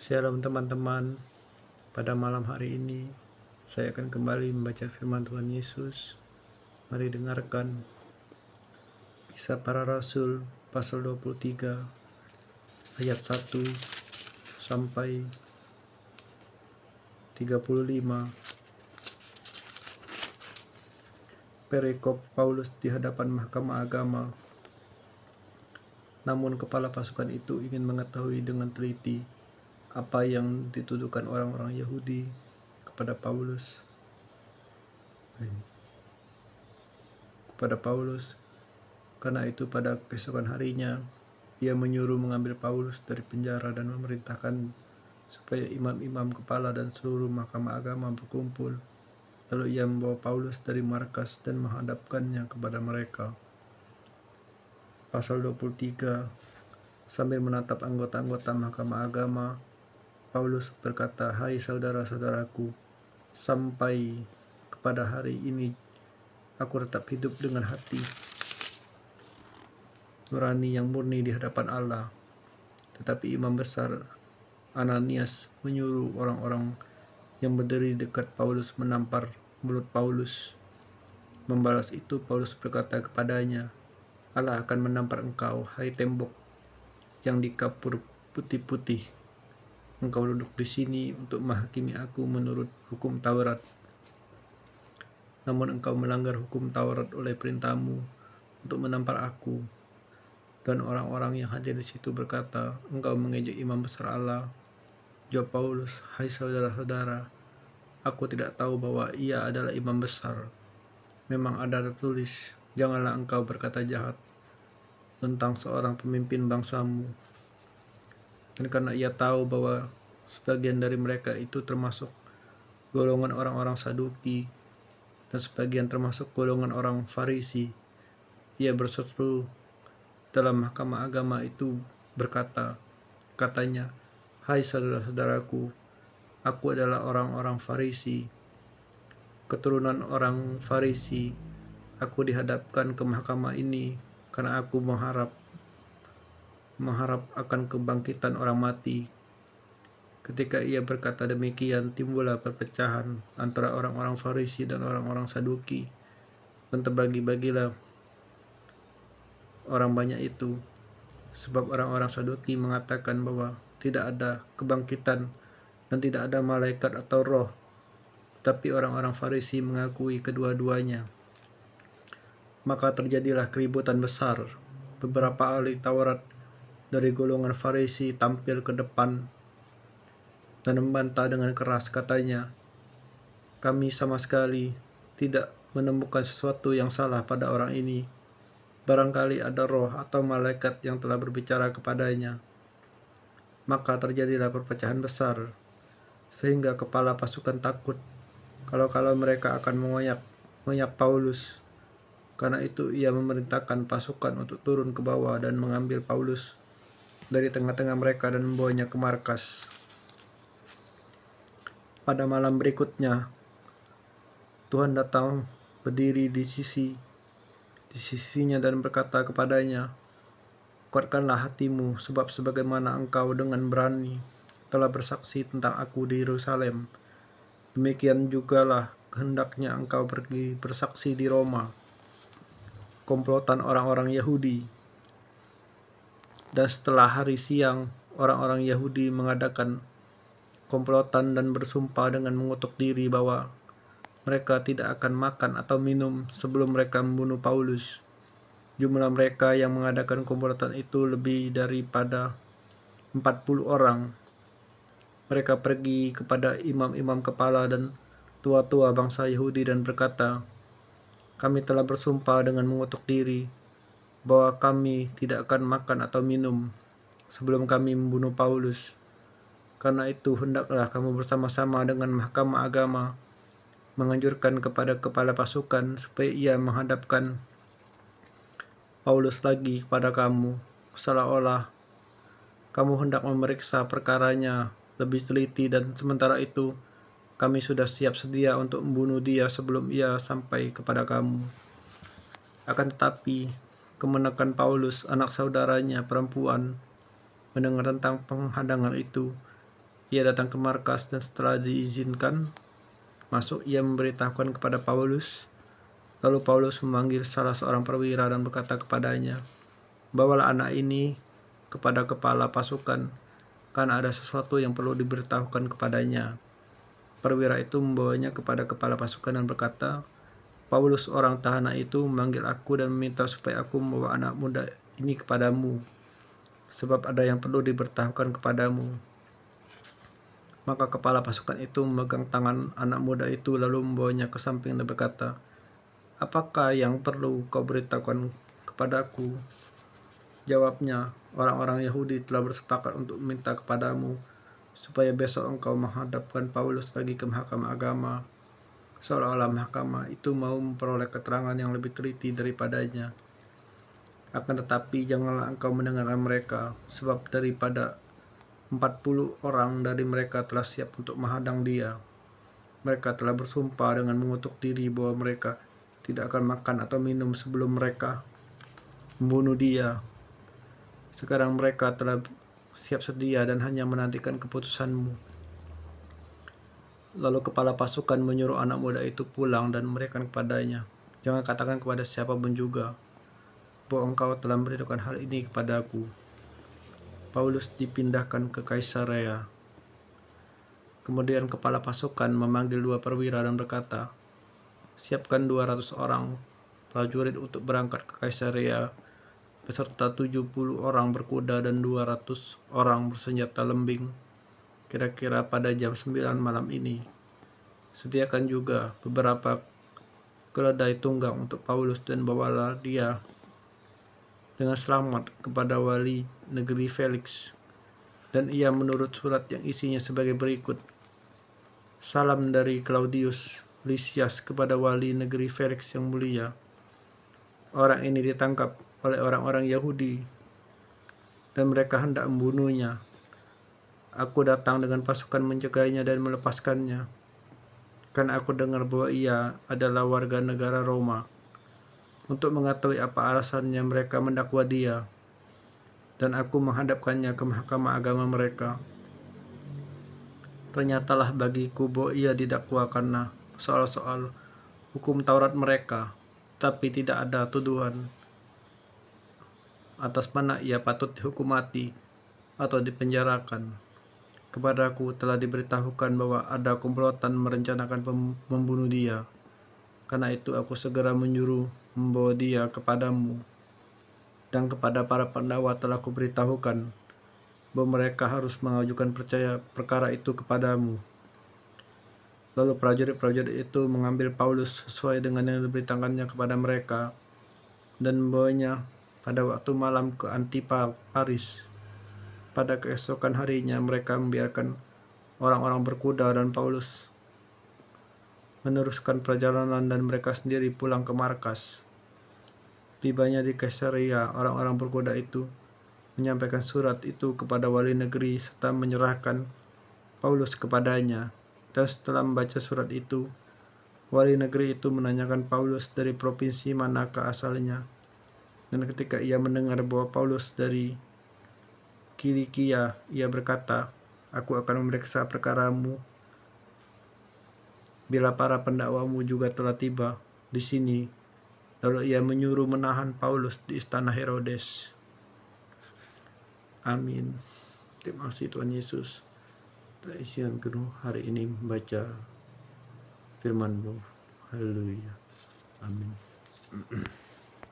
Shalom teman-teman, pada malam hari ini saya akan kembali membaca firman Tuhan Yesus. Mari dengarkan Kisah Para Rasul pasal 23 ayat 1 sampai 35. Perikop Paulus di hadapan Mahkamah Agama. Namun kepala pasukan itu ingin mengetahui dengan teliti apa yang dituduhkan orang-orang Yahudi kepada Paulus. Karena itu pada keesokan harinya ia menyuruh mengambil Paulus dari penjara dan memerintahkan supaya imam-imam kepala dan seluruh mahkamah agama berkumpul. Lalu ia membawa Paulus dari markas dan menghadapkannya kepada mereka. Pasal 23. Sambil menatap anggota-anggota mahkamah agama, Paulus berkata, "Hai saudara-saudaraku, sampai kepada hari ini aku tetap hidup dengan hati nurani yang murni di hadapan Allah." Tetapi imam besar Ananias menyuruh orang-orang yang berdiri dekat Paulus menampar mulut Paulus. Membalas itu Paulus berkata kepadanya, "Allah akan menampar engkau, hai tembok yang dikapur putih-putih. Engkau duduk di sini untuk menghakimi aku menurut hukum Taurat. Namun engkau melanggar hukum Taurat oleh perintahmu untuk menampar aku." Dan orang-orang yang hadir di situ berkata, "Engkau mengejek imam besar Allah." Jawab Paulus, "Hai saudara-saudara, aku tidak tahu bahwa ia adalah imam besar. Memang ada tertulis, janganlah engkau berkata jahat tentang seorang pemimpin bangsamu." Dan karena ia tahu bahwa sebagian dari mereka itu termasuk golongan orang-orang Saduki dan sebagian termasuk golongan orang Farisi, ia berseru dalam mahkamah agama itu katanya, "Hai saudara-saudaraku, aku adalah orang-orang Farisi, keturunan orang Farisi. Aku dihadapkan ke mahkamah ini karena aku mengharap akan kebangkitan orang mati." Ketika ia berkata demikian, timbullah perpecahan antara orang-orang Farisi dan orang-orang Saduki, dan terbagi-bagilah orang banyak itu. Sebab orang-orang Saduki mengatakan bahwa tidak ada kebangkitan dan tidak ada malaikat atau roh, tapi orang-orang Farisi mengakui kedua-duanya. Maka terjadilah keributan besar. Beberapa ahli Taurat dari golongan Farisi tampil ke depan dan membantah dengan keras, katanya, "Kami sama sekali tidak menemukan sesuatu yang salah pada orang ini. Barangkali ada roh atau malaikat yang telah berbicara kepadanya." Maka terjadilah perpecahan besar, sehingga kepala pasukan takut kalau mereka akan mengoyak Paulus. Karena itu ia memerintahkan pasukan untuk turun ke bawah dan mengambil Paulus dari tengah-tengah mereka dan membawanya ke markas. Pada malam berikutnya, Tuhan datang berdiri di sisinya dan berkata kepadanya, "Kuatkanlah hatimu, sebab sebagaimana engkau dengan berani telah bersaksi tentang aku di Yerusalem, demikian jugalah hendaknya engkau pergi bersaksi di Roma." Komplotan orang-orang Yahudi. Dan setelah hari siang, orang-orang Yahudi mengadakan komplotan dan bersumpah dengan mengutuk diri bahwa mereka tidak akan makan atau minum sebelum mereka membunuh Paulus. Jumlah mereka yang mengadakan komplotan itu lebih daripada 40 orang. Mereka pergi kepada imam-imam kepala dan tua-tua bangsa Yahudi dan berkata, "Kami telah bersumpah dengan mengutuk diri bahwa kami tidak akan makan atau minum sebelum kami membunuh Paulus. Karena itu hendaklah kamu bersama-sama dengan mahkamah agama menganjurkan kepada kepala pasukan supaya ia menghadapkan Paulus lagi kepada kamu, seolah-olah kamu hendak memeriksa perkaranya lebih teliti, dan sementara itu kami sudah siap sedia untuk membunuh dia sebelum ia sampai kepada kamu." Akan tetapi kemenakan Paulus, anak saudaranya perempuan, mendengar tentang penghadangan itu, Ia datang ke markas dan setelah diizinkan masuk, ia memberitahukan kepada Paulus. Lalu Paulus memanggil salah seorang perwira dan berkata kepadanya, "Bawalah anak ini kepada kepala pasukan, karena ada sesuatu yang perlu diberitahukan kepadanya." Perwira itu membawanya kepada kepala pasukan dan berkata, "Paulus, orang tahanan itu, memanggil aku dan meminta supaya aku membawa anak muda ini kepadamu, sebab ada yang perlu diberitahukan kepadamu." Maka kepala pasukan itu memegang tangan anak muda itu lalu membawanya ke samping dan berkata, "Apakah yang perlu kau beritahukan kepadaku?" Jawabnya, "Orang-orang Yahudi telah bersepakat untuk meminta kepadamu supaya besok engkau menghadapkan Paulus lagi ke mahkamah agama, seolah-olah mahkamah itu mau memperoleh keterangan yang lebih teliti daripadanya. Akan tetapi janganlah engkau mendengarkan mereka, sebab daripada 40 orang dari mereka telah siap untuk menghadang dia. Mereka telah bersumpah dengan mengutuk diri bahwa mereka tidak akan makan atau minum sebelum mereka membunuh dia. Sekarang mereka telah siap sedia dan hanya menantikan keputusanmu." Lalu kepala pasukan menyuruh anak muda itu pulang dan memberikan kepadanya, "Jangan katakan kepada siapapun juga bahwa engkau telah memberitahukan hal ini kepadaku." Paulus dipindahkan ke Kaisarea. Kemudian kepala pasukan memanggil 2 perwira dan berkata, "Siapkan 200 orang prajurit untuk berangkat ke Kaisarea beserta 70 orang berkuda dan 200 orang bersenjata lembing, kira-kira pada jam 9 malam ini. Sediakan juga beberapa keledai tunggang untuk Paulus dan bawalah dia dengan selamat kepada wali negeri Felix." Dan ia menurut surat yang isinya sebagai berikut, "Salam dari Claudius Lysias kepada wali negeri Felix yang mulia. Orang ini ditangkap oleh orang-orang Yahudi dan mereka hendak membunuhnya. Aku datang dengan pasukan mencegahnya dan melepaskannya, karena aku dengar bahwa ia adalah warga negara Roma, untuk mengetahui apa alasannya mereka mendakwa dia, dan aku menghadapkannya ke mahkamah agama mereka. Ternyatalah bagiku bahwa ia didakwa karena soal-soal hukum Taurat mereka, tapi tidak ada tuduhan atas mana ia patut dihukum mati atau dipenjarakan. Kepadaku telah diberitahukan bahwa ada komplotan merencanakan membunuh dia. Karena itu aku segera menyuruh membawa dia kepadamu, dan kepada para pendakwa telah kuberitahukan bahwa mereka harus mengajukan perkara itu kepadamu." Lalu prajurit-prajurit itu mengambil Paulus sesuai dengan yang diberitakannya kepada mereka dan membawanya pada waktu malam ke Antiparis. Pada keesokan harinya mereka membiarkan orang-orang berkuda dan Paulus meneruskan perjalanan dan mereka sendiri pulang ke markas. Tibanya di Kaisarea, orang-orang berkuda itu menyampaikan surat itu kepada wali negeri serta menyerahkan Paulus kepadanya. Dan setelah membaca surat itu, wali negeri itu menanyakan Paulus dari provinsi manakah asalnya. Dan ketika ia mendengar bahwa Paulus dari Kilikia, ia berkata, "Aku akan memeriksa perkaramu bila para pendakwamu juga telah tiba di sini." Lalu ia menyuruh menahan Paulus di istana Herodes. Amin. Terima kasih Tuhan Yesus. Telah isian kedua hari ini membaca firman-Mu. Haleluya. Amin.